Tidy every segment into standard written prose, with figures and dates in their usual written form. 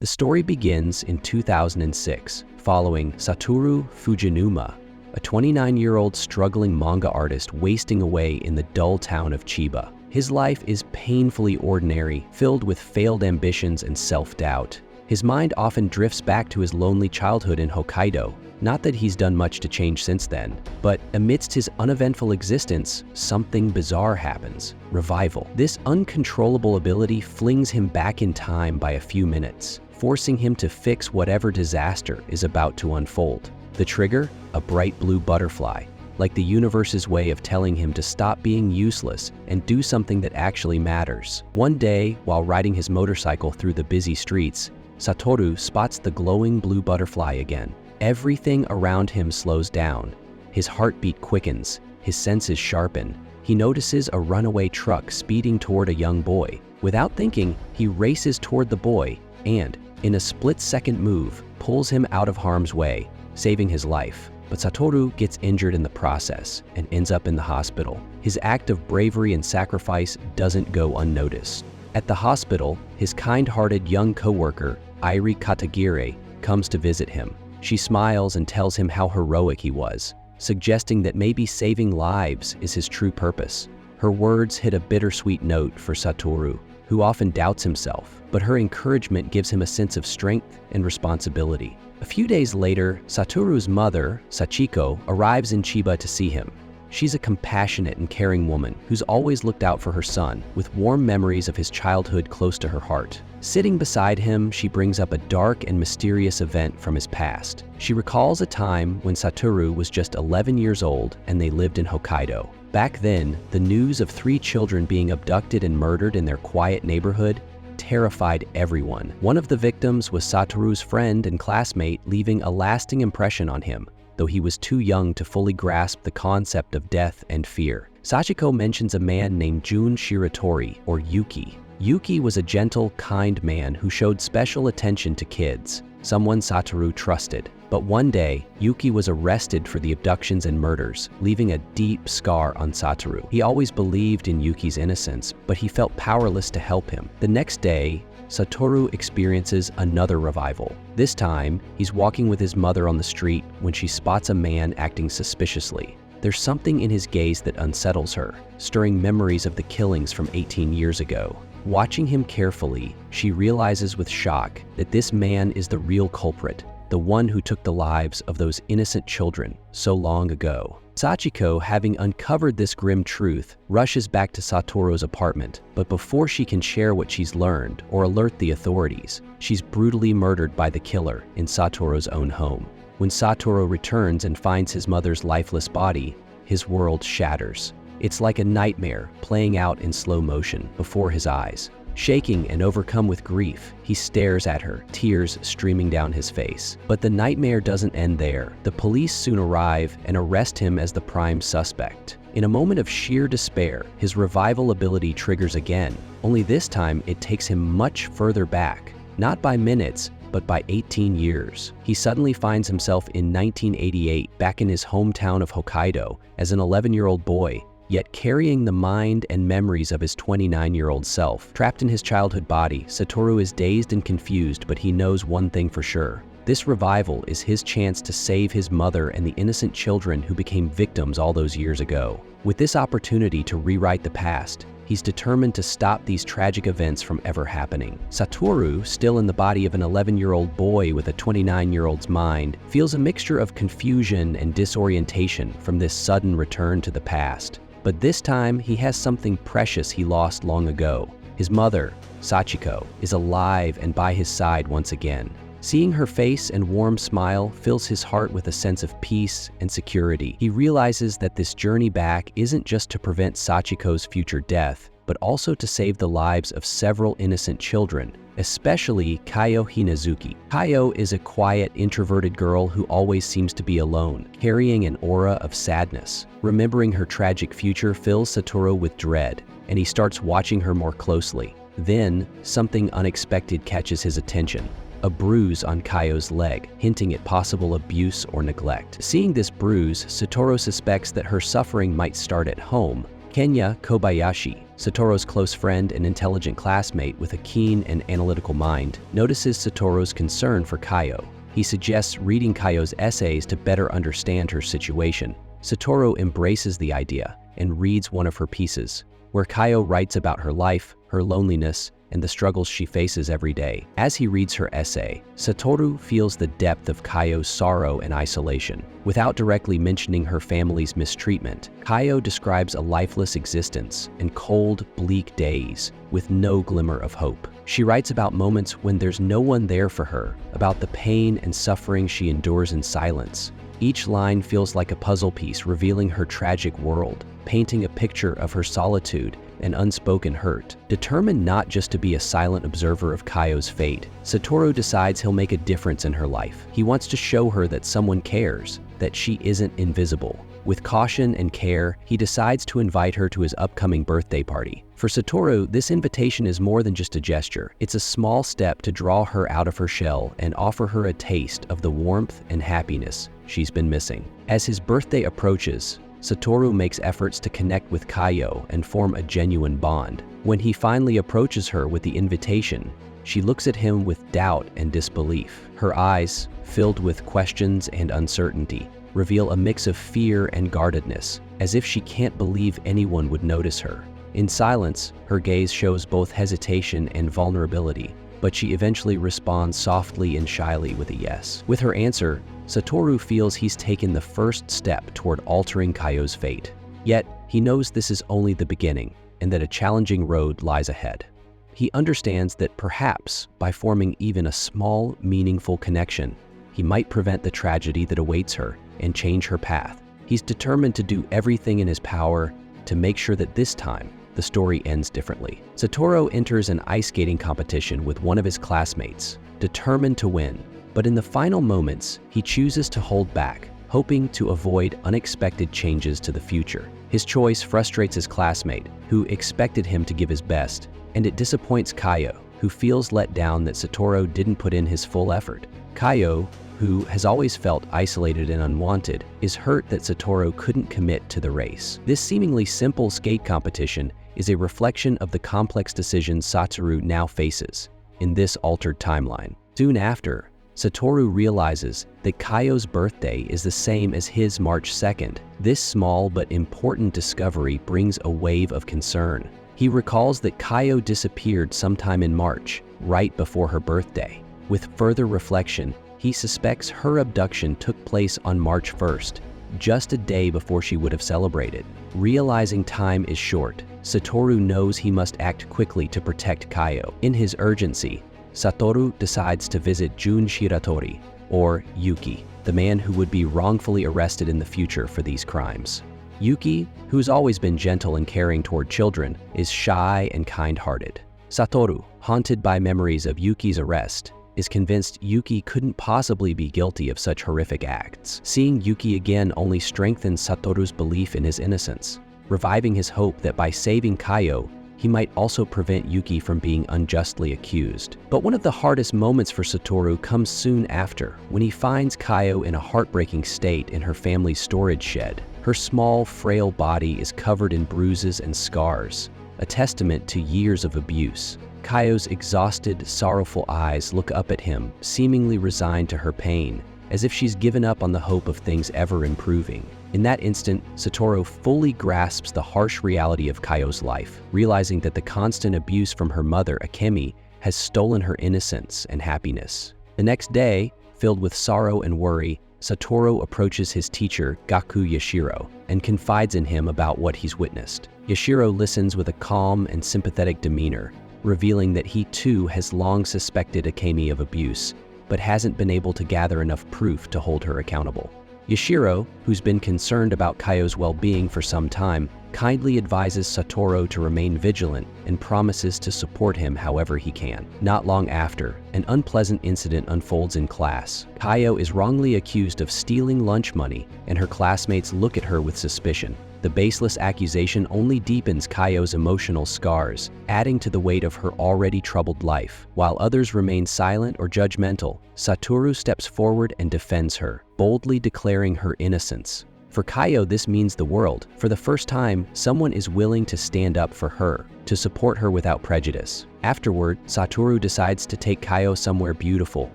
The story begins in 2006, following Satoru Fujinuma, a 29-year-old struggling manga artist wasting away in the dull town of Chiba. His life is painfully ordinary, filled with failed ambitions and self-doubt. His mind often drifts back to his lonely childhood in Hokkaido. Not that he's done much to change since then, but amidst his uneventful existence, something bizarre happens. Revival. This uncontrollable ability flings him back in time by a few minutes, forcing him to fix whatever disaster is about to unfold. The trigger? A bright blue butterfly, like the universe's way of telling him to stop being useless and do something that actually matters. One day, while riding his motorcycle through the busy streets, Satoru spots the glowing blue butterfly again. Everything around him slows down. His heartbeat quickens, his senses sharpen. He notices a runaway truck speeding toward a young boy. Without thinking, he races toward the boy and, in a split-second move, pulls him out of harm's way, saving his life. But Satoru gets injured in the process and ends up in the hospital. His act of bravery and sacrifice doesn't go unnoticed. At the hospital, his kind-hearted young coworker, Airi Katagiri, comes to visit him. She smiles and tells him how heroic he was, suggesting that maybe saving lives is his true purpose. Her words hit a bittersweet note for Satoru, who often doubts himself, but her encouragement gives him a sense of strength and responsibility. A few days later, Satoru's mother, Sachiko, arrives in Chiba to see him. She's a compassionate and caring woman who's always looked out for her son, with warm memories of his childhood close to her heart. Sitting beside him, she brings up a dark and mysterious event from his past. She recalls a time when Satoru was just 11 years old and they lived in Hokkaido. Back then, the news of 3 children being abducted and murdered in their quiet neighborhood terrified everyone. One of the victims was Satoru's friend and classmate, leaving a lasting impression on him, though he was too young to fully grasp the concept of death and fear. Sachiko mentions a man named Jun Shiratori, or Yuki. Yuki was a gentle, kind man who showed special attention to kids, someone Satoru trusted. But one day, Yuki was arrested for the abductions and murders, leaving a deep scar on Satoru. He always believed in Yuki's innocence, but he felt powerless to help him. The next day, Satoru experiences another revival. This time, he's walking with his mother on the street when she spots a man acting suspiciously. There's something in his gaze that unsettles her, stirring memories of the killings from 18 years ago. Watching him carefully, she realizes with shock that this man is the real culprit, the one who took the lives of those innocent children so long ago. Sachiko, having uncovered this grim truth, rushes back to Satoru's apartment, but before she can share what she's learned or alert the authorities, she's brutally murdered by the killer in Satoru's own home. When Satoru returns and finds his mother's lifeless body, his world shatters. It's like a nightmare playing out in slow motion before his eyes. Shaking and overcome with grief, he stares at her, tears streaming down his face. But the nightmare doesn't end there. The police soon arrive and arrest him as the prime suspect. In a moment of sheer despair, his revival ability triggers again, only this time it takes him much further back, not by minutes, but by 18 years. He suddenly finds himself in 1988, back in his hometown of Hokkaido, as an 11-year-old boy, yet carrying the mind and memories of his 29-year-old self. Trapped in his childhood body, Satoru is dazed and confused, but he knows one thing for sure. This revival is his chance to save his mother and the innocent children who became victims all those years ago. With this opportunity to rewrite the past, he's determined to stop these tragic events from ever happening. Satoru, still in the body of an 11-year-old boy with a 29-year-old's mind, feels a mixture of confusion and disorientation from this sudden return to the past. But this time, he has something precious he lost long ago. His mother, Sachiko, is alive and by his side once again. Seeing her face and warm smile fills his heart with a sense of peace and security. He realizes that this journey back isn't just to prevent Sachiko's future death, but also to save the lives of several innocent children, especially Kayo Hinazuki. Kayo is a quiet, introverted girl who always seems to be alone, carrying an aura of sadness. Remembering her tragic future fills Satoru with dread, and he starts watching her more closely. Then, something unexpected catches his attention. A bruise on Kayo's leg, hinting at possible abuse or neglect. Seeing this bruise, Satoru suspects that her suffering might start at home. Kenya Kobayashi, Satoru's close friend and intelligent classmate with a keen and analytical mind, notices Satoru's concern for Kayo. He suggests reading Kayo's essays to better understand her situation. Satoru embraces the idea and reads one of her pieces, where Kayo writes about her life, her loneliness, and the struggles she faces every day. As he reads her essay, Satoru feels the depth of Kayo's sorrow and isolation. Without directly mentioning her family's mistreatment, Kayo describes a lifeless existence and cold, bleak days with no glimmer of hope. She writes about moments when there's no one there for her, about the pain and suffering she endures in silence. Each line feels like a puzzle piece revealing her tragic world, painting a picture of her solitude and unspoken hurt. Determined not just to be a silent observer of Kayo's fate, Satoru decides he'll make a difference in her life. He wants to show her that someone cares, that she isn't invisible. With caution and care, he decides to invite her to his upcoming birthday party. For Satoru, this invitation is more than just a gesture. It's a small step to draw her out of her shell and offer her a taste of the warmth and happiness she's been missing. As his birthday approaches, Satoru makes efforts to connect with Kayo and form a genuine bond. When he finally approaches her with the invitation, she looks at him with doubt and disbelief. Her eyes, filled with questions and uncertainty, reveal a mix of fear and guardedness, as if she can't believe anyone would notice her. In silence, her gaze shows both hesitation and vulnerability, but she eventually responds softly and shyly with a yes. With her answer, Satoru feels he's taken the first step toward altering Kayo's fate. Yet, he knows this is only the beginning, and that a challenging road lies ahead. He understands that perhaps, by forming even a small, meaningful connection, he might prevent the tragedy that awaits her and change her path. He's determined to do everything in his power to make sure that this time, the story ends differently. Satoru enters an ice skating competition with one of his classmates, determined to win. But in the final moments, he chooses to hold back, hoping to avoid unexpected changes to the future. His choice frustrates his classmate, who expected him to give his best, and it disappoints Kayo, who feels let down that Satoru didn't put in his full effort. Kayo, who has always felt isolated and unwanted, is hurt that Satoru couldn't commit to the race. This seemingly simple skate competition is a reflection of the complex decisions Satoru now faces in this altered timeline. Soon after, Satoru realizes that Kayo's birthday is the same as his March 2nd. This small but important discovery brings a wave of concern. He recalls that Kayo disappeared sometime in March, right before her birthday. With further reflection, he suspects her abduction took place on March 1st, just a day before she would have celebrated. Realizing time is short, Satoru knows he must act quickly to protect Kayo. In his urgency, Satoru decides to visit Jun Shiratori, or Yuki, the man who would be wrongfully arrested in the future for these crimes. Yuki, who's always been gentle and caring toward children, is shy and kind-hearted. Satoru, haunted by memories of Yuki's arrest, is convinced Yuki couldn't possibly be guilty of such horrific acts. Seeing Yuki again only strengthens Satoru's belief in his innocence, reviving his hope that by saving Kayo, he might also prevent Yuki from being unjustly accused. But one of the hardest moments for Satoru comes soon after, when he finds Kayo in a heartbreaking state in her family's storage shed. Her small, frail body is covered in bruises and scars, a testament to years of abuse. Kayo's exhausted, sorrowful eyes look up at him, seemingly resigned to her pain, as if she's given up on the hope of things ever improving. In that instant, Satoru fully grasps the harsh reality of Kayo's life, realizing that the constant abuse from her mother, Akemi, has stolen her innocence and happiness. The next day, filled with sorrow and worry, Satoru approaches his teacher, Gaku Yashiro, and confides in him about what he's witnessed. Yashiro listens with a calm and sympathetic demeanor, revealing that he too has long suspected Akemi of abuse, but hasn't been able to gather enough proof to hold her accountable. Yashiro, who's been concerned about Kayo's well-being for some time, kindly advises Satoru to remain vigilant and promises to support him however he can. Not long after, an unpleasant incident unfolds in class. Kayo is wrongly accused of stealing lunch money, and her classmates look at her with suspicion. The baseless accusation only deepens Kayo's emotional scars, adding to the weight of her already troubled life. While others remain silent or judgmental, Satoru steps forward and defends her, boldly declaring her innocence. For Kaio, this means the world. For the first time, someone is willing to stand up for her, to support her without prejudice. Afterward, Satoru decides to take Kaio somewhere beautiful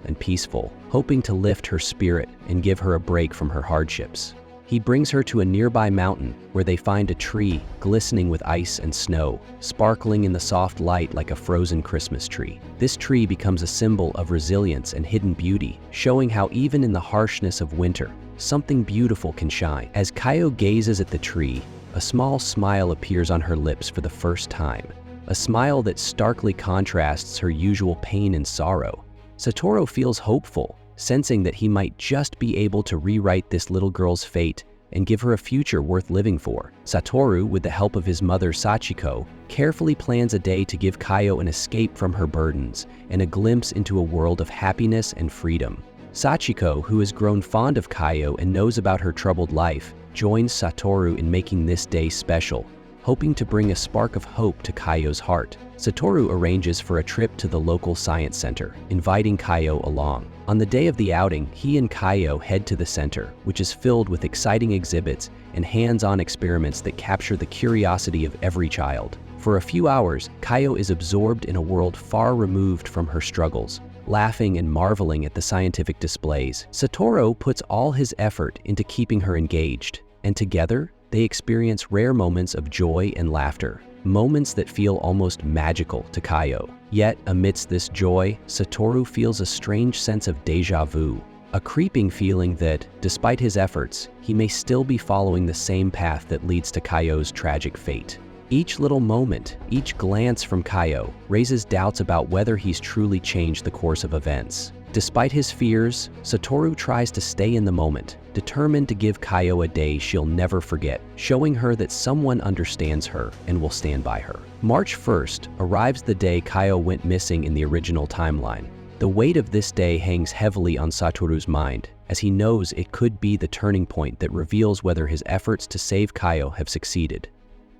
and peaceful, hoping to lift her spirit and give her a break from her hardships. He brings her to a nearby mountain where they find a tree glistening with ice and snow, sparkling in the soft light like a frozen Christmas tree. This tree becomes a symbol of resilience and hidden beauty, showing how even in the harshness of winter, something beautiful can shine. As Kaio gazes at the tree, a small smile appears on her lips for the first time, a smile that starkly contrasts her usual pain and sorrow. Satoru feels hopeful, sensing that he might just be able to rewrite this little girl's fate and give her a future worth living for. Satoru, with the help of his mother Sachiko, carefully plans a day to give Kaio an escape from her burdens and a glimpse into a world of happiness and freedom. Sachiko, who has grown fond of Kaio and knows about her troubled life, joins Satoru in making this day special, hoping to bring a spark of hope to Kaio's heart. Satoru arranges for a trip to the local science center, inviting Kaio along. On the day of the outing, he and Kaio head to the center, which is filled with exciting exhibits and hands-on experiments that capture the curiosity of every child. For a few hours, Kaio is absorbed in a world far removed from her struggles, laughing and marveling at the scientific displays. Satoru puts all his effort into keeping her engaged, and together, they experience rare moments of joy and laughter, moments that feel almost magical to Kaio. Yet, amidst this joy, Satoru feels a strange sense of déjà vu, a creeping feeling that, despite his efforts, he may still be following the same path that leads to Kaio's tragic fate. Each little moment, each glance from Kaio, raises doubts about whether he's truly changed the course of events. Despite his fears, Satoru tries to stay in the moment, determined to give Kaio a day she'll never forget, showing her that someone understands her and will stand by her. March 1st arrives the day Kaio went missing in the original timeline. The weight of this day hangs heavily on Satoru's mind, as he knows it could be the turning point that reveals whether his efforts to save Kaio have succeeded.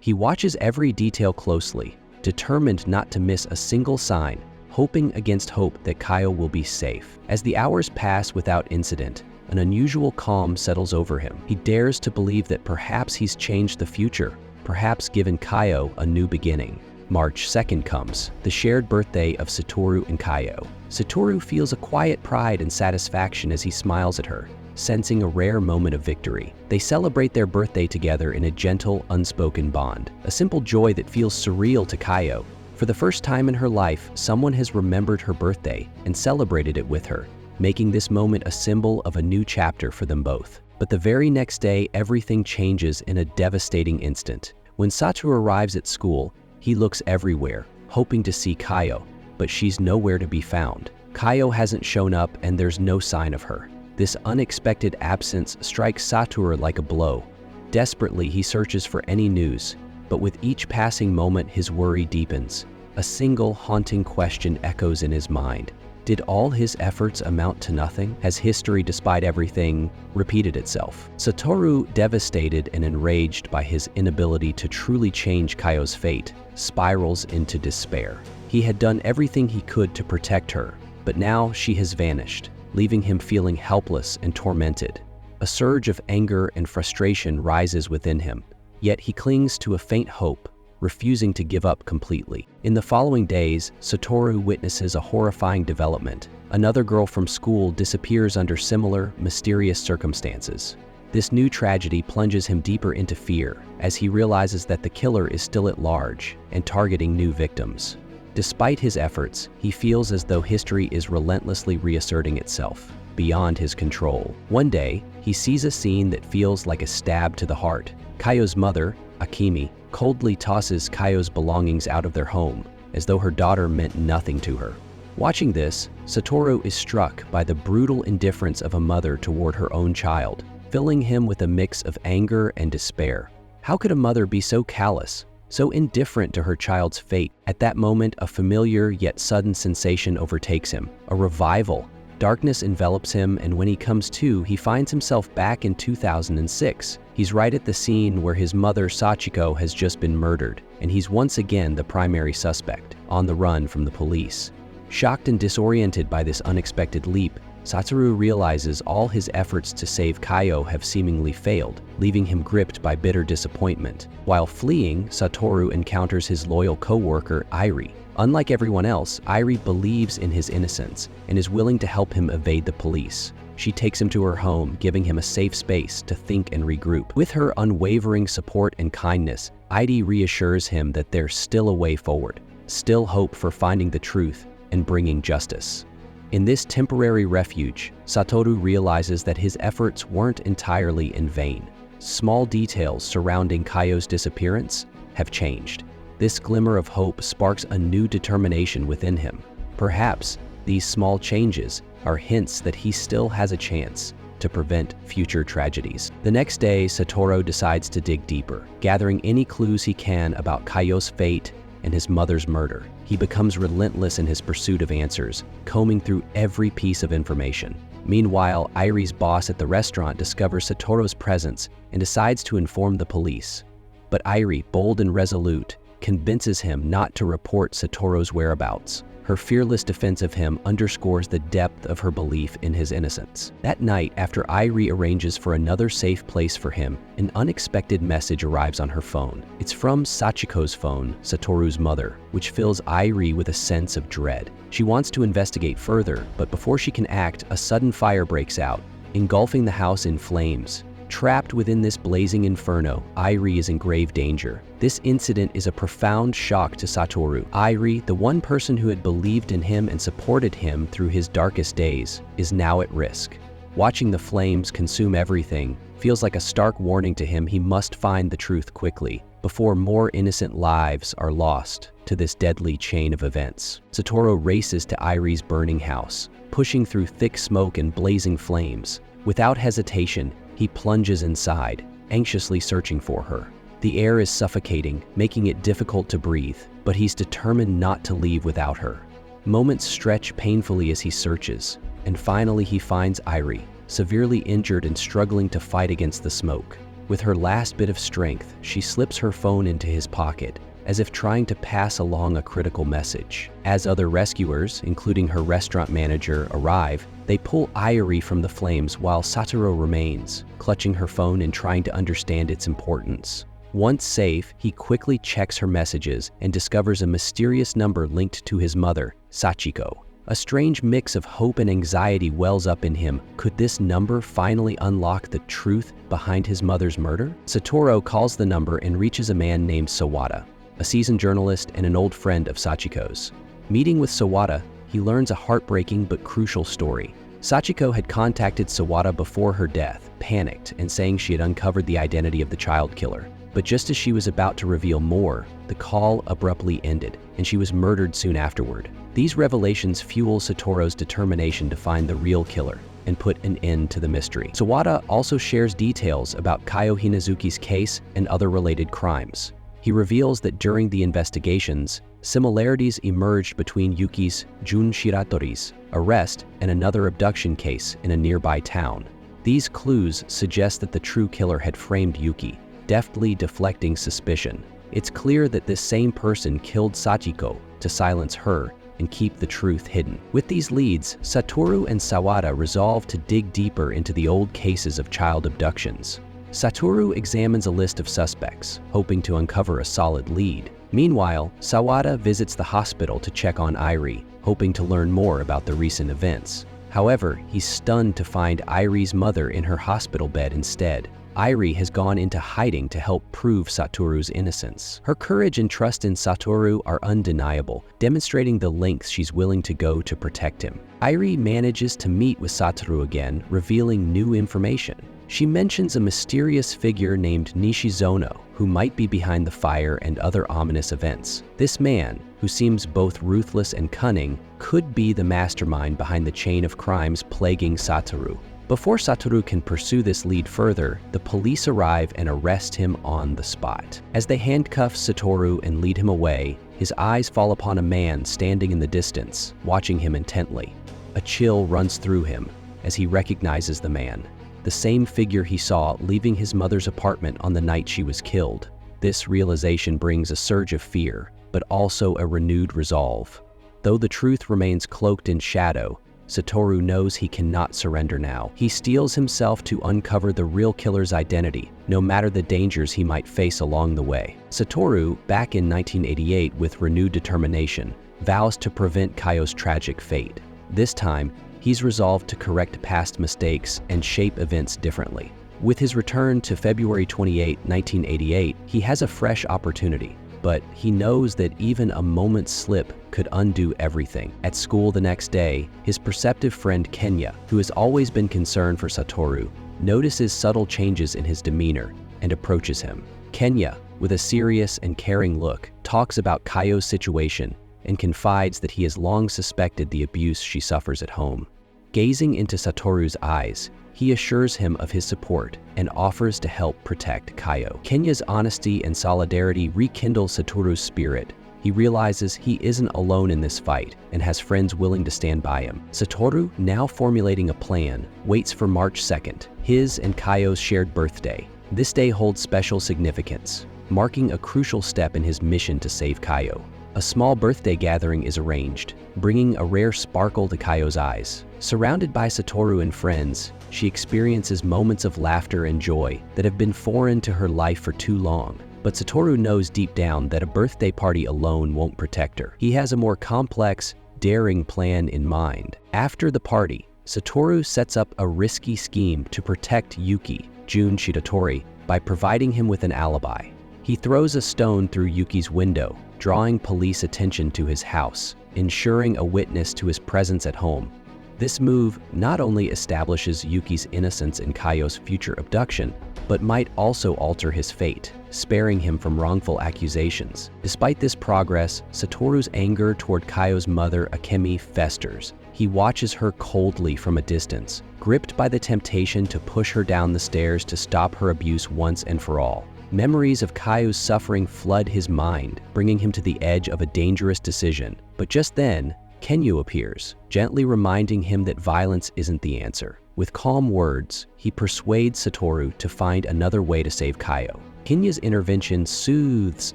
He watches every detail closely, determined not to miss a single sign, hoping against hope that Kaio will be safe. As the hours pass without incident, an unusual calm settles over him. He dares to believe that perhaps he's changed the future, perhaps given Kaio a new beginning. March 2nd comes, the shared birthday of Satoru and Kaio. Satoru feels a quiet pride and satisfaction as he smiles at her, sensing a rare moment of victory. They celebrate their birthday together in a gentle, unspoken bond, a simple joy that feels surreal to Kaio. For the first time in her life, someone has remembered her birthday and celebrated it with her, making this moment a symbol of a new chapter for them both. But the very next day, everything changes in a devastating instant. When Satoru arrives at school, he looks everywhere, hoping to see Kaio, but she's nowhere to be found. Kaio hasn't shown up and there's no sign of her. This unexpected absence strikes Satoru like a blow. Desperately, he searches for any news, but with each passing moment, his worry deepens. A single haunting question echoes in his mind. Did all his efforts amount to nothing? Has history, despite everything, repeated itself? Satoru, devastated and enraged by his inability to truly change Kaio's fate, spirals into despair. He had done everything he could to protect her, but now she has vanished, leaving him feeling helpless and tormented. A surge of anger and frustration rises within him, yet he clings to a faint hope, refusing to give up completely. In the following days, Satoru witnesses a horrifying development. Another girl from school disappears under similar, mysterious circumstances. This new tragedy plunges him deeper into fear, as he realizes that the killer is still at large and targeting new victims. Despite his efforts, he feels as though history is relentlessly reasserting itself, beyond his control. One day, he sees a scene that feels like a stab to the heart. Kaio's mother, Akemi, coldly tosses Kaio's belongings out of their home, as though her daughter meant nothing to her. Watching this, Satoru is struck by the brutal indifference of a mother toward her own child, filling him with a mix of anger and despair. How could a mother be so callous, so indifferent to her child's fate? At that moment, a familiar yet sudden sensation overtakes him, a revival. Darkness envelops him, and when he comes to, he finds himself back in 2006. He's right at the scene where his mother, Sachiko, has just been murdered, and he's once again the primary suspect, on the run from the police. Shocked and disoriented by this unexpected leap, Satoru realizes all his efforts to save Kaio have seemingly failed, leaving him gripped by bitter disappointment. While fleeing, Satoru encounters his loyal co-worker, Airi. Unlike everyone else, Airi believes in his innocence and is willing to help him evade the police. She takes him to her home, giving him a safe space to think and regroup. With her unwavering support and kindness, Airi reassures him that there's still a way forward, still hope for finding the truth and bringing justice. In this temporary refuge, Satoru realizes that his efforts weren't entirely in vain. Small details surrounding Kaio's disappearance have changed. This glimmer of hope sparks a new determination within him. Perhaps these small changes are hints that he still has a chance to prevent future tragedies. The next day, Satoru decides to dig deeper, gathering any clues he can about Kaio's fate and his mother's murder. He becomes relentless in his pursuit of answers, combing through every piece of information. Meanwhile, Airi's boss at the restaurant discovers Satoru's presence and decides to inform the police. But Airi, bold and resolute, convinces him not to report Satoru's whereabouts. Her fearless defense of him underscores the depth of her belief in his innocence. That night, after Airi arranges for another safe place for him, an unexpected message arrives on her phone. It's from Sachiko's phone, Satoru's mother, which fills Airi with a sense of dread. She wants to investigate further, but before she can act, a sudden fire breaks out, engulfing the house in flames. Trapped within this blazing inferno, Airi is in grave danger. This incident is a profound shock to Satoru. Airi, the one person who had believed in him and supported him through his darkest days, is now at risk. Watching the flames consume everything feels like a stark warning to him. He must find the truth quickly, before more innocent lives are lost to this deadly chain of events. Satoru races to Airi's burning house, pushing through thick smoke and blazing flames. Without hesitation, he plunges inside, anxiously searching for her. The air is suffocating, making it difficult to breathe, but he's determined not to leave without her. Moments stretch painfully as he searches, and finally he finds Airi, severely injured and struggling to fight against the smoke. With her last bit of strength, she slips her phone into his pocket, as if trying to pass along a critical message. As other rescuers, including her restaurant manager, arrive, they pull Airi from the flames while Satoru remains, clutching her phone and trying to understand its importance. Once safe, he quickly checks her messages and discovers a mysterious number linked to his mother, Sachiko. A strange mix of hope and anxiety wells up in him. Could this number finally unlock the truth behind his mother's murder? Satoru calls the number and reaches a man named Sawada, a seasoned journalist and an old friend of Sachiko's. Meeting with Sawada, he learns a heartbreaking but crucial story. Sachiko had contacted Sawada before her death, panicked and saying she had uncovered the identity of the child killer. But just as she was about to reveal more, the call abruptly ended, and she was murdered soon afterward. These revelations fuel Satoru's determination to find the real killer and put an end to the mystery. Sawada also shares details about Kaio Hinazuki's case and other related crimes. He reveals that during the investigations, similarities emerged between Yuki's Jun Shiratori's arrest and another abduction case in a nearby town. These clues suggest that the true killer had framed Yuki, deftly deflecting suspicion. It's clear that this same person killed Sachiko to silence her and keep the truth hidden. With these leads, Satoru and Sawada resolve to dig deeper into the old cases of child abductions. Satoru examines a list of suspects, hoping to uncover a solid lead. Meanwhile, Sawada visits the hospital to check on Airi, hoping to learn more about the recent events. However, he's stunned to find Airi's mother in her hospital bed instead. Airi has gone into hiding to help prove Satoru's innocence. Her courage and trust in Satoru are undeniable, demonstrating the lengths she's willing to go to protect him. Airi manages to meet with Satoru again, revealing new information. She mentions a mysterious figure named Nishizono, who might be behind the fire and other ominous events. This man, who seems both ruthless and cunning, could be the mastermind behind the chain of crimes plaguing Satoru. Before Satoru can pursue this lead further, the police arrive and arrest him on the spot. As they handcuff Satoru and lead him away, his eyes fall upon a man standing in the distance, watching him intently. A chill runs through him as he recognizes the man, the same figure he saw leaving his mother's apartment on the night she was killed. This realization brings a surge of fear, but also a renewed resolve. Though the truth remains cloaked in shadow, Satoru knows he cannot surrender now. He steels himself to uncover the real killer's identity, no matter the dangers he might face along the way. Satoru, back in 1988 with renewed determination, vows to prevent Kaio's tragic fate. This time, he's resolved to correct past mistakes and shape events differently. With his return to February 28, 1988, he has a fresh opportunity. But he knows that even a moment's slip could undo everything. At school the next day, his perceptive friend Kenya, who has always been concerned for Satoru, notices subtle changes in his demeanor and approaches him. Kenya, with a serious and caring look, talks about Kaio's situation and confides that he has long suspected the abuse she suffers at home. Gazing into Satoru's eyes, he assures him of his support and offers to help protect Kaio. Kenya's honesty and solidarity rekindle Satoru's spirit. He realizes he isn't alone in this fight and has friends willing to stand by him. Satoru, now formulating a plan, waits for March 2nd, his and Kaio's shared birthday. This day holds special significance, marking a crucial step in his mission to save Kaio. A small birthday gathering is arranged, bringing a rare sparkle to Kaio's eyes. Surrounded by Satoru and friends, she experiences moments of laughter and joy that have been foreign to her life for too long. But Satoru knows deep down that a birthday party alone won't protect her. He has a more complex, daring plan in mind. After the party, Satoru sets up a risky scheme to protect Yuki, Jun Shidatori, by providing him with an alibi. He throws a stone through Yuki's window, drawing police attention to his house, ensuring a witness to his presence at home. This move not only establishes Yuki's innocence in Kaio's future abduction, but might also alter his fate, sparing him from wrongful accusations. Despite this progress, Satoru's anger toward Kaio's mother, Akemi, festers. He watches her coldly from a distance, gripped by the temptation to push her down the stairs to stop her abuse once and for all. Memories of Kaio's suffering flood his mind, bringing him to the edge of a dangerous decision. But just then, Kenyu appears, gently reminding him that violence isn't the answer. With calm words, he persuades Satoru to find another way to save Kaio. Kenyu's intervention soothes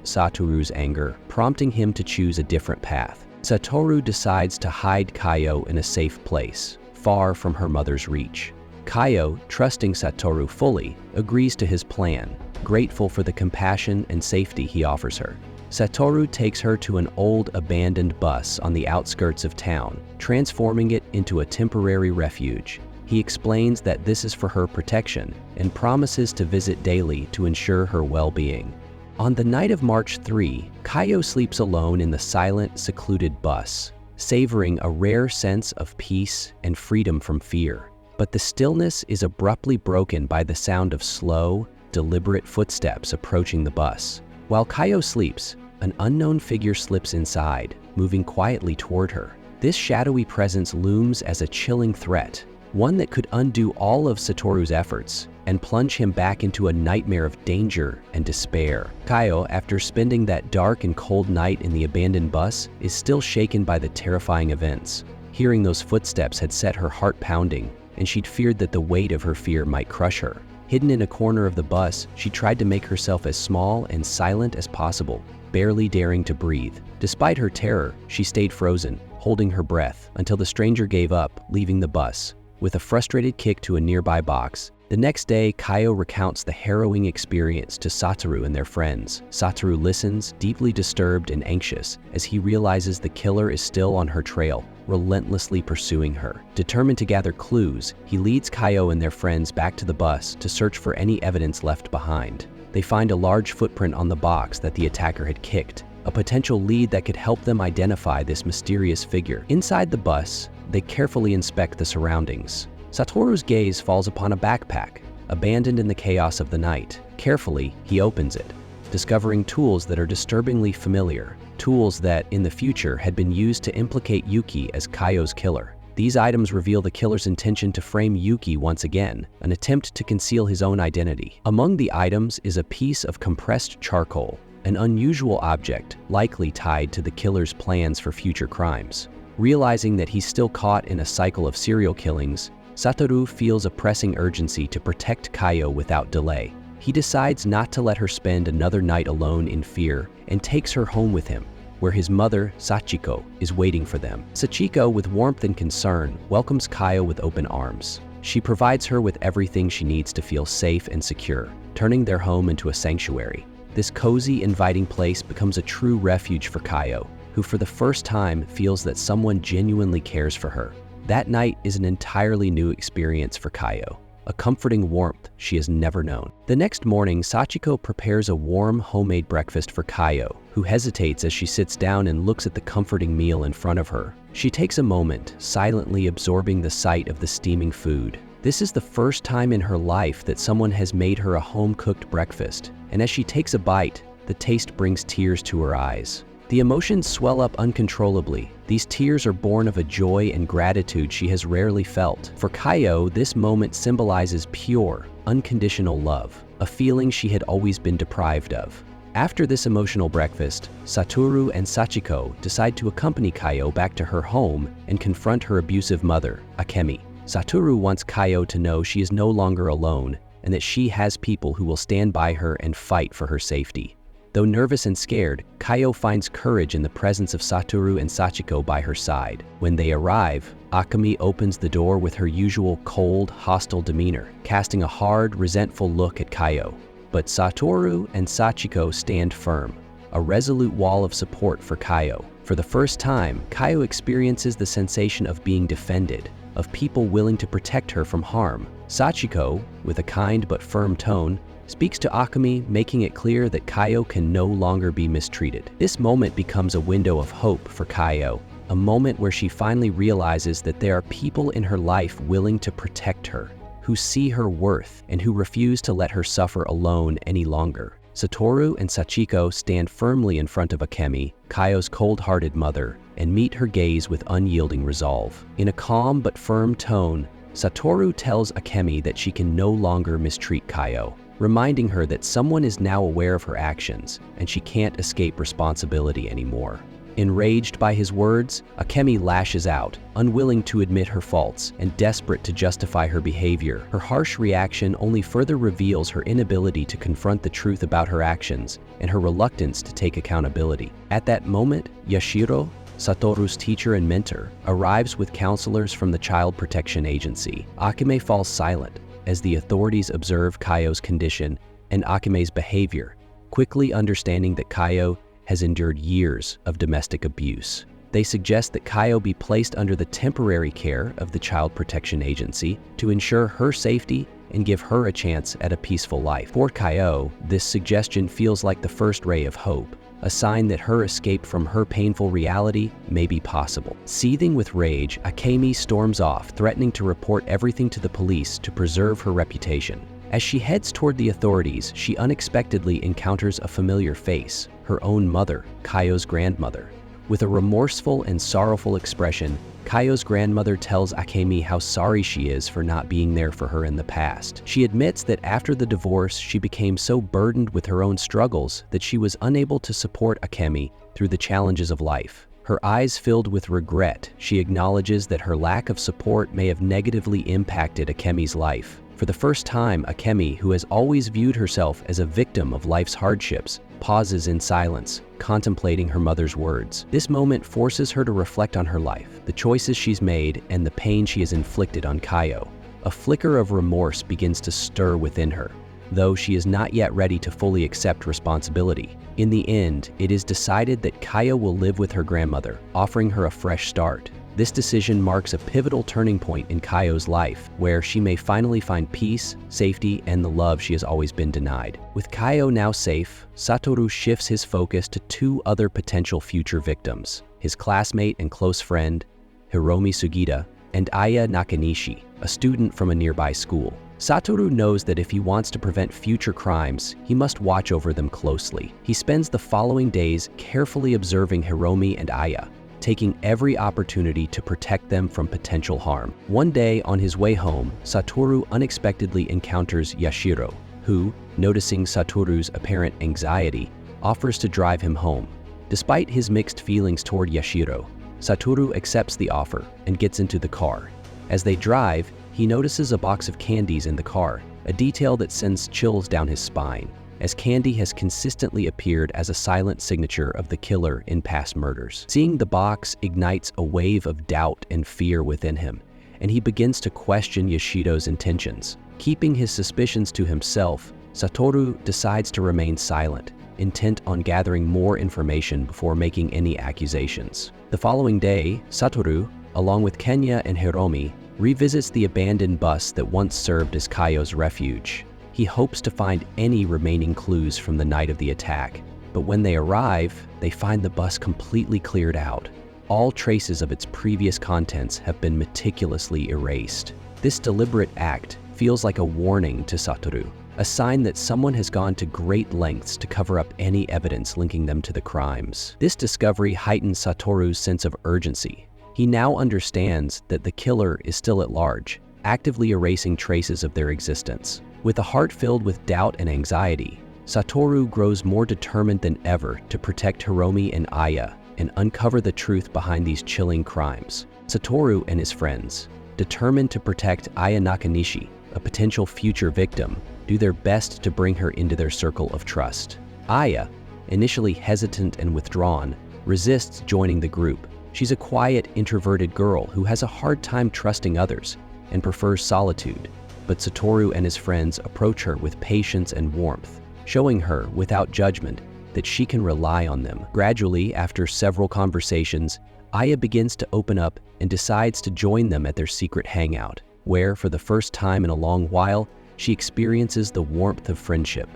Satoru's anger, prompting him to choose a different path. Satoru decides to hide Kaio in a safe place, far from her mother's reach. Kaio, trusting Satoru fully, agrees to his plan, grateful for the compassion and safety he offers her. Satoru takes her to an old abandoned bus on the outskirts of town, transforming it into a temporary refuge. He explains that this is for her protection and promises to visit daily to ensure her well-being. On the night of March 3, Kaio sleeps alone in the silent, secluded bus, savoring a rare sense of peace and freedom from fear. But the stillness is abruptly broken by the sound of slow, deliberate footsteps approaching the bus. While Kaio sleeps, an unknown figure slips inside, moving quietly toward her. This shadowy presence looms as a chilling threat, one that could undo all of Satoru's efforts and plunge him back into a nightmare of danger and despair. Kaio, after spending that dark and cold night in the abandoned bus, is still shaken by the terrifying events. Hearing those footsteps had set her heart pounding, and she'd feared that the weight of her fear might crush her. Hidden in a corner of the bus, she tried to make herself as small and silent as possible, barely daring to breathe. Despite her terror, she stayed frozen, holding her breath, until the stranger gave up, leaving the bus. With a frustrated kick to a nearby box, the next day, Kaio recounts the harrowing experience to Satoru and their friends. Satoru listens, deeply disturbed and anxious, as he realizes the killer is still on her trail, relentlessly pursuing her. Determined to gather clues, he leads Kaio and their friends back to the bus to search for any evidence left behind. They find a large footprint on the box that the attacker had kicked, a potential lead that could help them identify this mysterious figure. Inside the bus, they carefully inspect the surroundings. Satoru's gaze falls upon a backpack, abandoned in the chaos of the night. Carefully, he opens it, discovering tools that are disturbingly familiar, tools that, in the future, had been used to implicate Yuki as Kaio's killer. These items reveal the killer's intention to frame Yuki once again, an attempt to conceal his own identity. Among the items is a piece of compressed charcoal, an unusual object likely tied to the killer's plans for future crimes. Realizing that he's still caught in a cycle of serial killings, Satoru feels a pressing urgency to protect Kaio without delay. He decides not to let her spend another night alone in fear and takes her home with him. where his mother, Sachiko, is waiting for them. Sachiko, with warmth and concern, welcomes Kaio with open arms. She provides her with everything she needs to feel safe and secure, turning their home into a sanctuary. This cozy, inviting place becomes a true refuge for Kaio, who for the first time feels that someone genuinely cares for her. That night is an entirely new experience for Kaio, a comforting warmth she has never known. The next morning, Sachiko prepares a warm, homemade breakfast for Kaio, who hesitates as she sits down and looks at the comforting meal in front of her. She takes a moment, silently absorbing the sight of the steaming food. This is the first time in her life that someone has made her a home-cooked breakfast, and as she takes a bite, the taste brings tears to her eyes. The emotions swell up uncontrollably. These tears are born of a joy and gratitude she has rarely felt. For Kaio, this moment symbolizes pure, unconditional love, a feeling she had always been deprived of. After this emotional breakfast, Satoru and Sachiko decide to accompany Kaio back to her home and confront her abusive mother, Akemi. Satoru wants Kaio to know she is no longer alone and that she has people who will stand by her and fight for her safety. Though nervous and scared, Kaio finds courage in the presence of Satoru and Sachiko by her side. When they arrive, Akemi opens the door with her usual cold, hostile demeanor, casting a hard, resentful look at Kaio. But Satoru and Sachiko stand firm, a resolute wall of support for Kaio. For the first time, Kaio experiences the sensation of being defended, of people willing to protect her from harm. Sachiko, with a kind but firm tone, speaks to Akemi, making it clear that Kaio can no longer be mistreated. This moment becomes a window of hope for Kaio, a moment where she finally realizes that there are people in her life willing to protect her, who see her worth and who refuse to let her suffer alone any longer. Satoru and Sachiko stand firmly in front of Akemi, Kaio's cold-hearted mother, and meet her gaze with unyielding resolve. In a calm but firm tone, Satoru tells Akemi that she can no longer mistreat Kaio, reminding her that someone is now aware of her actions and she can't escape responsibility anymore. Enraged by his words, Akemi lashes out, unwilling to admit her faults and desperate to justify her behavior. Her harsh reaction only further reveals her inability to confront the truth about her actions and her reluctance to take accountability. At that moment, Yashiro, Satoru's teacher and mentor, arrives with counselors from the Child Protection Agency. Akemi falls silent as the authorities observe Kaio's condition and Akime's behavior, quickly understanding that Kaio has endured years of domestic abuse. They suggest that Kaio be placed under the temporary care of the Child Protection Agency to ensure her safety and give her a chance at a peaceful life. For Kaio, this suggestion feels like the first ray of hope, a sign that her escape from her painful reality may be possible. Seething with rage, Akemi storms off, threatening to report everything to the police to preserve her reputation. As she heads toward the authorities, she unexpectedly encounters a familiar face, her own mother, Kaio's grandmother. With a remorseful and sorrowful expression, Kaio's grandmother tells Akemi how sorry she is for not being there for her in the past. She admits that after the divorce, she became so burdened with her own struggles that she was unable to support Akemi through the challenges of life. Her eyes filled with regret, she acknowledges that her lack of support may have negatively impacted Akemi's life. For the first time, Akemi, who has always viewed herself as a victim of life's hardships, pauses in silence, contemplating her mother's words. This moment forces her to reflect on her life, the choices she's made, and the pain she has inflicted on Kaio. A flicker of remorse begins to stir within her, though she is not yet ready to fully accept responsibility. In the end, it is decided that Kaio will live with her grandmother, offering her a fresh start. This decision marks a pivotal turning point in Kaio's life, where she may finally find peace, safety, and the love she has always been denied. With Kaio now safe, Satoru shifts his focus to two other potential future victims: his classmate and close friend, Hiromi Sugita, and Aya Nakanishi, a student from a nearby school. Satoru knows that if he wants to prevent future crimes, he must watch over them closely. He spends the following days carefully observing Hiromi and Aya, taking every opportunity to protect them from potential harm. One day, on his way home, Satoru unexpectedly encounters Yashiro, who, noticing Satoru's apparent anxiety, offers to drive him home. Despite his mixed feelings toward Yashiro, Satoru accepts the offer and gets into the car. As they drive, he notices a box of candies in the car, a detail that sends chills down his spine. as Candy has consistently appeared as a silent signature of the killer in past murders. Seeing the box ignites a wave of doubt and fear within him, and he begins to question Yoshiro's intentions. Keeping his suspicions to himself, Satoru decides to remain silent, intent on gathering more information before making any accusations. The following day, Satoru, along with Kenya and Hiromi, revisits the abandoned bus that once served as Kaio's refuge. He hopes to find any remaining clues from the night of the attack, but when they arrive, they find the bus completely cleared out. All traces of its previous contents have been meticulously erased. This deliberate act feels like a warning to Satoru, a sign that someone has gone to great lengths to cover up any evidence linking them to the crimes. This discovery heightens Satoru's sense of urgency. He now understands that the killer is still at large, actively erasing traces of their existence. With a heart filled with doubt and anxiety, Satoru grows more determined than ever to protect Hiromi and Aya and uncover the truth behind these chilling crimes. Satoru and his friends, determined to protect Aya Nakanishi, a potential future victim, do their best to bring her into their circle of trust. Aya, initially hesitant and withdrawn, resists joining the group. She's a quiet, introverted girl who has a hard time trusting others and prefers solitude, but Satoru and his friends approach her with patience and warmth, showing her, without judgment, that she can rely on them. Gradually, after several conversations, Aya begins to open up and decides to join them at their secret hangout, where, for the first time in a long while, she experiences the warmth of friendship,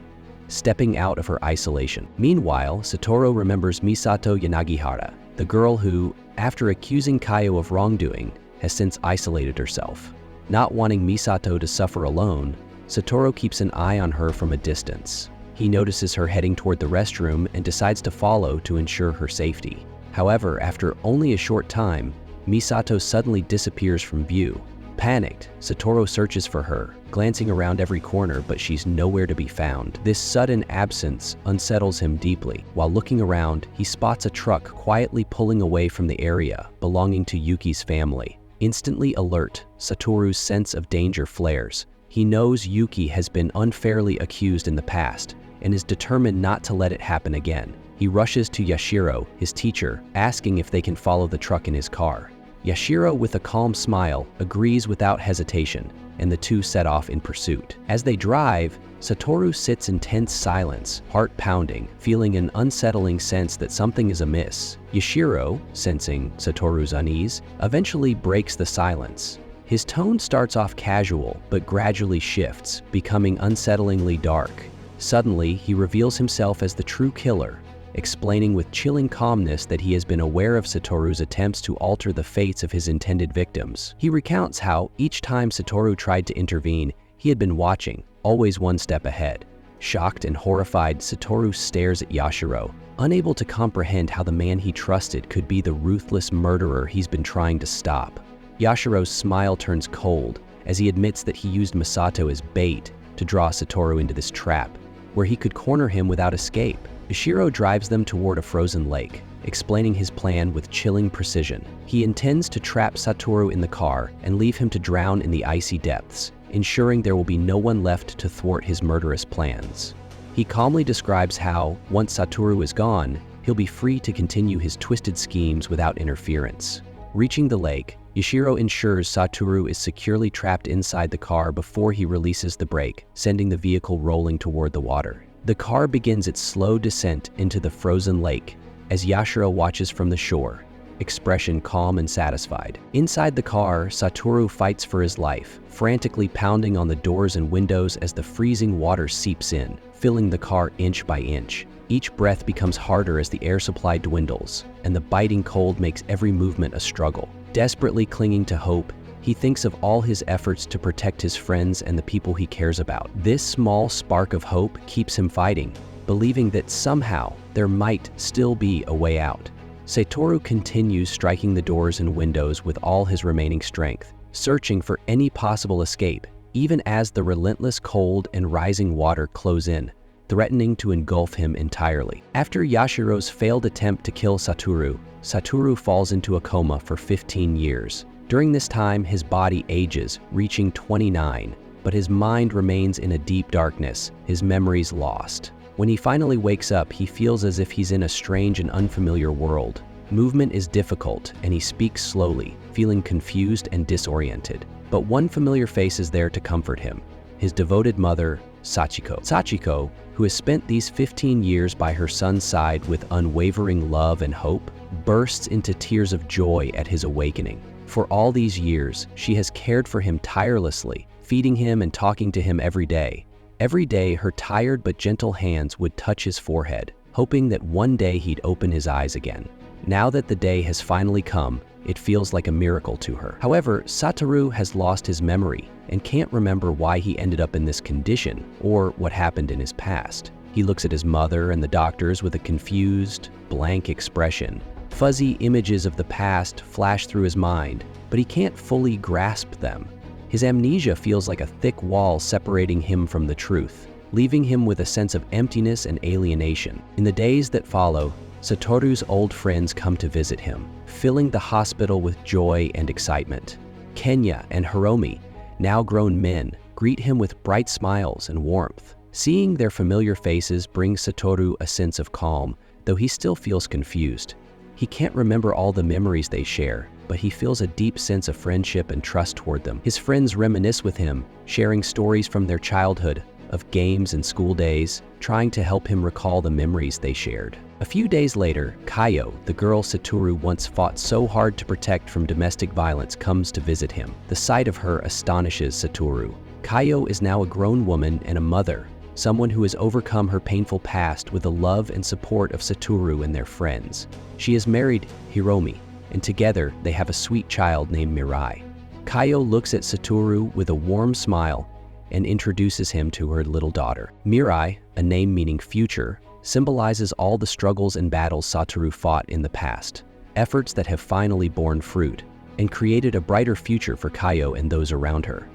stepping out of her isolation. Meanwhile, Satoru remembers Misato Yanagihara, the girl who, after accusing Kaio of wrongdoing, has since isolated herself. Not wanting Misato to suffer alone, Satoru keeps an eye on her from a distance. He notices her heading toward the restroom and decides to follow to ensure her safety. However, after only a short time, Misato suddenly disappears from view. Panicked, Satoru searches for her, glancing around every corner, but she's nowhere to be found. This sudden absence unsettles him deeply. While looking around, he spots a truck quietly pulling away from the area belonging to Yuki's family. Instantly alert, Satoru's sense of danger flares. He knows Yuki has been unfairly accused in the past and is determined not to let it happen again. He rushes to Yashiro, his teacher, asking if they can follow the truck in his car. Yashiro, with a calm smile, agrees without hesitation, and the two set off in pursuit. As they drive, Satoru sits in tense silence, heart pounding, feeling an unsettling sense that something is amiss. Yashiro, sensing Satoru's unease, eventually breaks the silence. His tone starts off casual, but gradually shifts, becoming unsettlingly dark. Suddenly, he reveals himself as the true killer, explaining with chilling calmness that he has been aware of Satoru's attempts to alter the fates of his intended victims. He recounts how, each time Satoru tried to intervene, he had been watching, always one step ahead. Shocked and horrified, Satoru stares at Yashiro, unable to comprehend how the man he trusted could be the ruthless murderer he's been trying to stop. Yashiro's smile turns cold as he admits that he used Misato as bait to draw Satoru into this trap, where he could corner him without escape. Yashiro drives them toward a frozen lake, explaining his plan with chilling precision. He intends to trap Satoru in the car and leave him to drown in the icy depths, ensuring there will be no one left to thwart his murderous plans. He calmly describes how, once Satoru is gone, he'll be free to continue his twisted schemes without interference. Reaching the lake, Yashiro ensures Satoru is securely trapped inside the car before he releases the brake, sending the vehicle rolling toward the water. The car begins its slow descent into the frozen lake as Yashiro watches from the shore, expression calm and satisfied. Inside the car, Satoru fights for his life, frantically pounding on the doors and windows as the freezing water seeps in, filling the car inch by inch. Each breath becomes harder as the air supply dwindles, and the biting cold makes every movement a struggle. Desperately clinging to hope, he thinks of all his efforts to protect his friends and the people he cares about. This small spark of hope keeps him fighting, believing that somehow there might still be a way out. Satoru continues striking the doors and windows with all his remaining strength, searching for any possible escape, even as the relentless cold and rising water close in, threatening to engulf him entirely. After Yashiro's failed attempt to kill Satoru, Satoru falls into a coma for 15 years. During this time, his body ages, reaching 29, but his mind remains in a deep darkness, his memories lost. When he finally wakes up, he feels as if he's in a strange and unfamiliar world. Movement is difficult, and he speaks slowly, feeling confused and disoriented. But one familiar face is there to comfort him: his devoted mother, Sachiko. Sachiko, who has spent these 15 years by her son's side with unwavering love and hope, bursts into tears of joy at his awakening. For all these years, she has cared for him tirelessly, feeding him and talking to him every day. Every day, her tired but gentle hands would touch his forehead, hoping that one day he'd open his eyes again. Now that the day has finally come, it feels like a miracle to her. However, Satoru has lost his memory and can't remember why he ended up in this condition or what happened in his past. He looks at his mother and the doctors with a confused, blank expression. Fuzzy images of the past flash through his mind, but he can't fully grasp them. His amnesia feels like a thick wall separating him from the truth, leaving him with a sense of emptiness and alienation. In the days that follow, Satoru's old friends come to visit him, filling the hospital with joy and excitement. Kenya and Hiromi, now grown men, greet him with bright smiles and warmth. Seeing their familiar faces brings Satoru a sense of calm, though he still feels confused. He can't remember all the memories they share, but he feels a deep sense of friendship and trust toward them. His friends reminisce with him, sharing stories from their childhood, of games and school days, trying to help him recall the memories they shared. A few days later, Kayo, the girl Satoru once fought so hard to protect from domestic violence, comes to visit him. The sight of her astonishes Satoru. Kayo is now a grown woman and a mother, someone who has overcome her painful past with the love and support of Satoru and their friends. She has married Hiromi, and together they have a sweet child named Mirai. Kayo looks at Satoru with a warm smile and introduces him to her little daughter. Mirai, a name meaning future, symbolizes all the struggles and battles Satoru fought in the past, efforts that have finally borne fruit and created a brighter future for Kayo and those around her.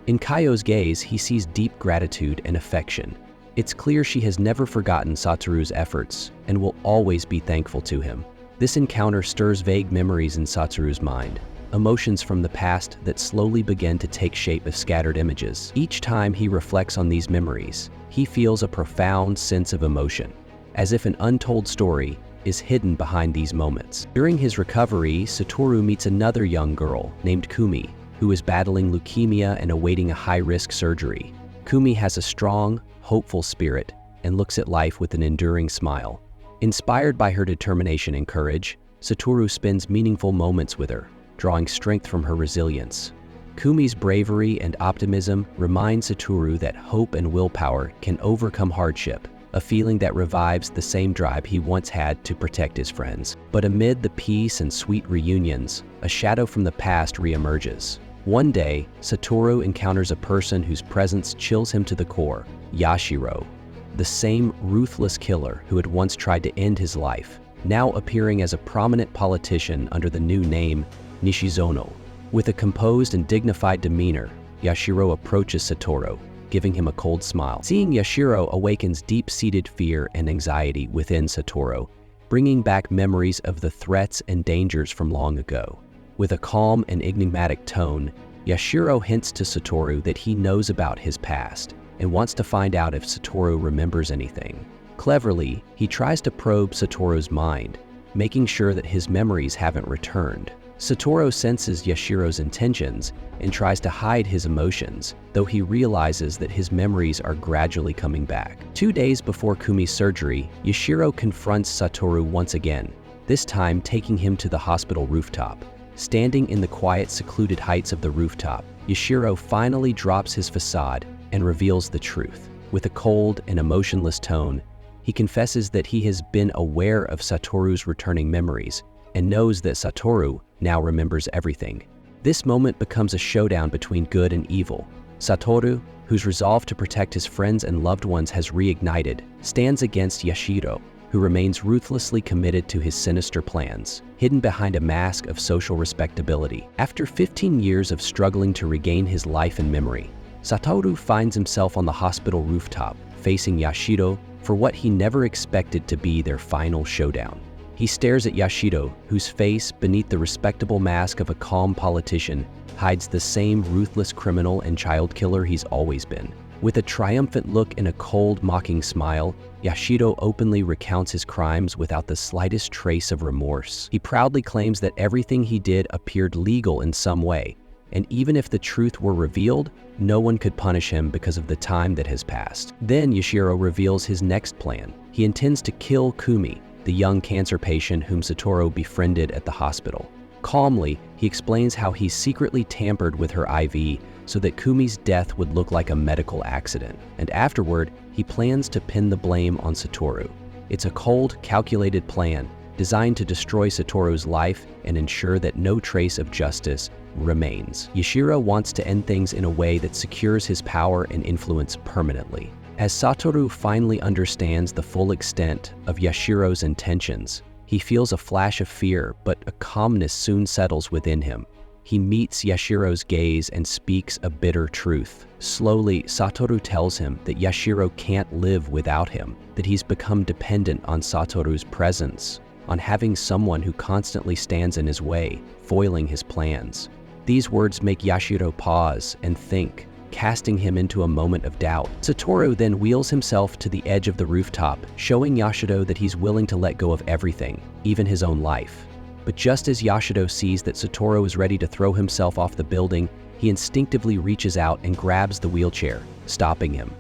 In Kayo's gaze, he sees deep gratitude and affection. It's clear she has never forgotten Satoru's efforts and will always be thankful to him. This encounter stirs vague memories in Satoru's mind, emotions from the past that slowly begin to take shape as scattered images. Each time he reflects on these memories, he feels a profound sense of emotion, as if an untold story is hidden behind these moments. During his recovery, Satoru meets another young girl named Kumi, who is battling leukemia and awaiting a high-risk surgery. Kumi has a strong, hopeful spirit and looks at life with an enduring smile. Inspired by her determination and courage, Satoru spends meaningful moments with her, drawing strength from her resilience. Kumi's bravery and optimism remind Satoru that hope and willpower can overcome hardship, a feeling that revives the same drive he once had to protect his friends. But amid the peace and sweet reunions, a shadow from the past reemerges. One day, Satoru encounters a person whose presence chills him to the core: Yashiro, the same ruthless killer who had once tried to end his life, now appearing as a prominent politician under the new name Nishizono. With a composed and dignified demeanor, Yashiro approaches Satoru, giving him a cold smile. Seeing Yashiro awakens deep-seated fear and anxiety within Satoru, bringing back memories of the threats and dangers from long ago. With a calm and enigmatic tone, Yashiro hints to Satoru that he knows about his past and wants to find out if Satoru remembers anything. Cleverly, he tries to probe Satoru's mind, making sure that his memories haven't returned. Satoru senses Yashiro's intentions and tries to hide his emotions, though he realizes that his memories are gradually coming back. 2 days before Kumi's surgery, Yashiro confronts Satoru once again, this time taking him to the hospital rooftop. Standing in the quiet, secluded heights of the rooftop, Yashiro finally drops his facade and reveals the truth. With a cold and emotionless tone, he confesses that he has been aware of Satoru's returning memories and knows that Satoru now remembers everything. This moment becomes a showdown between good and evil. Satoru, whose resolve to protect his friends and loved ones has reignited, stands against Yashiro, who remains ruthlessly committed to his sinister plans, hidden behind a mask of social respectability. After 15 years of struggling to regain his life and memory, Satoru finds himself on the hospital rooftop, facing Yashiro for what he never expected to be their final showdown. He stares at Yashiro, whose face, beneath the respectable mask of a calm politician, hides the same ruthless criminal and child killer he's always been. With a triumphant look and a cold, mocking smile, Yashiro openly recounts his crimes without the slightest trace of remorse. He proudly claims that everything he did appeared legal in some way, and even if the truth were revealed, no one could punish him because of the time that has passed. Then Yashiro reveals his next plan. He intends to kill Kumi, the young cancer patient whom Satoru befriended at the hospital. Calmly, he explains how he secretly tampered with her IV so that Kumi's death would look like a medical accident, and afterward, he plans to pin the blame on Satoru. It's a cold, calculated plan designed to destroy Satoru's life and ensure that no trace of justice remains. Yashiro wants to end things in a way that secures his power and influence permanently. As Satoru finally understands the full extent of Yashiro's intentions, he feels a flash of fear, but a calmness soon settles within him. He meets Yashiro's gaze and speaks a bitter truth. Slowly, Satoru tells him that Yashiro can't live without him, that he's become dependent on Satoru's presence, on having someone who constantly stands in his way, foiling his plans. These words make Yashiro pause and think, casting him into a moment of doubt. Satoru then wheels himself to the edge of the rooftop, showing Yashiro that he's willing to let go of everything, even his own life. But just as Yashiro sees that Satoru is ready to throw himself off the building, he instinctively reaches out and grabs the wheelchair, stopping him.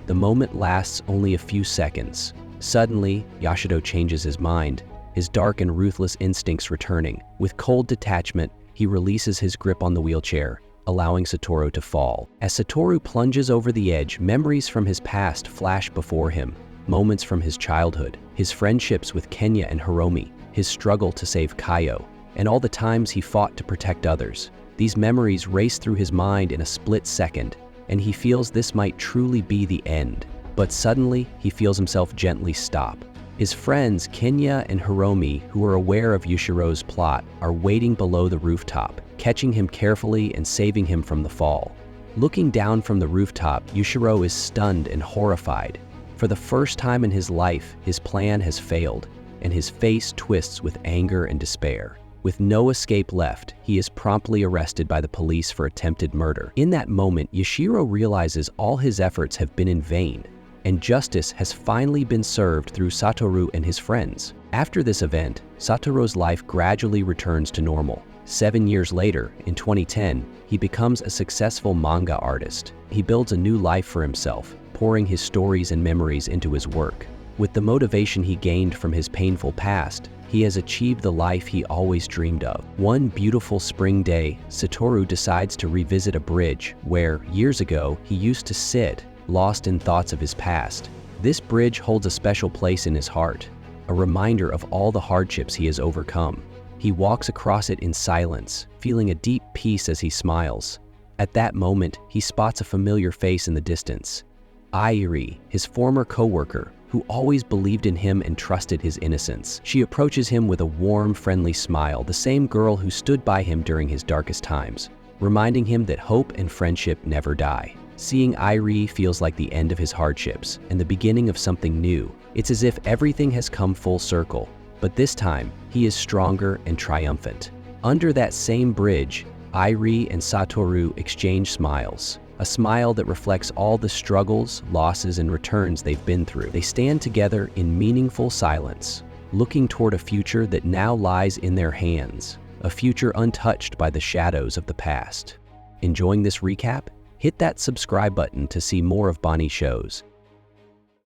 The moment lasts only a few seconds. Suddenly, Yashiro changes his mind, his dark and ruthless instincts returning. With cold detachment, he releases his grip on the wheelchair, allowing Satoru to fall. As Satoru plunges over the edge, memories from his past flash before him. Moments from his childhood, his friendships with Kenya and Hiromi, his struggle to save Kaio, and all the times he fought to protect others. These memories race through his mind in a split second, and he feels this might truly be the end. But suddenly, he feels himself gently stop. His friends, Kenya and Hiromi, who are aware of Yashiro's plot, are waiting below the rooftop, catching him carefully and saving him from the fall. Looking down from the rooftop, Yashiro is stunned and horrified. For the first time in his life, his plan has failed, and his face twists with anger and despair. With no escape left, he is promptly arrested by the police for attempted murder. In that moment, Yashiro realizes all his efforts have been in vain, and justice has finally been served through Satoru and his friends. After this event, Satoru's life gradually returns to normal. 7 years later, in 2010, he becomes a successful manga artist. He builds a new life for himself, pouring his stories and memories into his work. With the motivation he gained from his painful past, he has achieved the life he always dreamed of. One beautiful spring day, Satoru decides to revisit a bridge where, years ago, he used to sit, lost in thoughts of his past. This bridge holds a special place in his heart, a reminder of all the hardships he has overcome. He walks across it in silence, feeling a deep peace as he smiles. At that moment, he spots a familiar face in the distance. Airi, his former co-worker, who always believed in him and trusted his innocence. She approaches him with a warm, friendly smile, the same girl who stood by him during his darkest times, reminding him that hope and friendship never die. Seeing Airi feels like the end of his hardships and the beginning of something new. It's as if everything has come full circle, but this time, he is stronger and triumphant. Under that same bridge, Airi and Satoru exchange smiles. A smile that reflects all the struggles, losses, and returns they've been through. They stand together in meaningful silence, looking toward a future that now lies in their hands, a future untouched by the shadows of the past. Enjoying this recap? Hit that subscribe button to see more of Bonnie's shows.